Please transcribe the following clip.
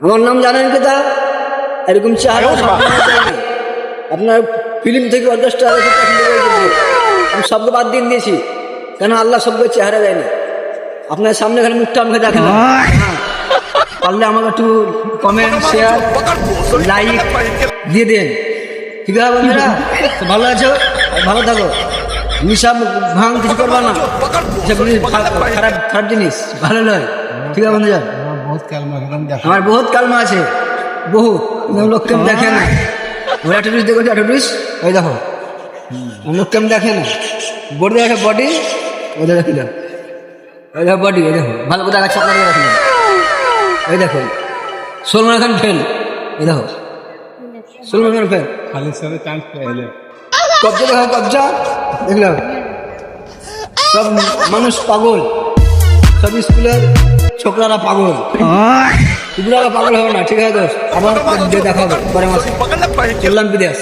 আমার নাম জানেন কি তা? এরকম চেহারা আপনার ফিল্ম থেকে 50টা আমি শব্দ বাদ দিয়ে দিয়েছি, কেন আল্লাহ শব্দ চেহারা দেয়নি। আপনার সামনে এখানে মুখটা আমাকে দেখেন, পারলে আমাকে একটু কমেন্ট, শেয়ার, লাইক দিয়ে দেন। ঠিক আছে বন্ধুরা, ভালো আছো, ভালো থাকো, নিশা ভাঙ কিছু করবা না, খারাপ খারাপ জিনিস ভালো নয়। ঠিক আছে বন্ধুরা, আমার বহুত কালমা আছে, বহুত লোককে দেখে না। অ্যাটিটিউড দেখো, অ্যাটিটিউড ওই দেখো, লোককে দেখে না। বডি দেখে, বডি ওই দেখো, ওই দেখো বডি, ওই দেখো ভালো করে দেখা চাপা রাখলাম। ওই দেখো সলমান খান ফেল, এই দেখো সলমান খান ফেল, খালিদ সাথে চান্স পেলে কবজা দেখো, কবজা দেখলাম। সব মানুষ পাগল, সব স্কুলের ছোকরারা পাগল, কুকুরারা পাগল হবে না। ঠিক আছে দোস্ত, আবার দেখাবো পরে মাসে চললাম বিদেশ।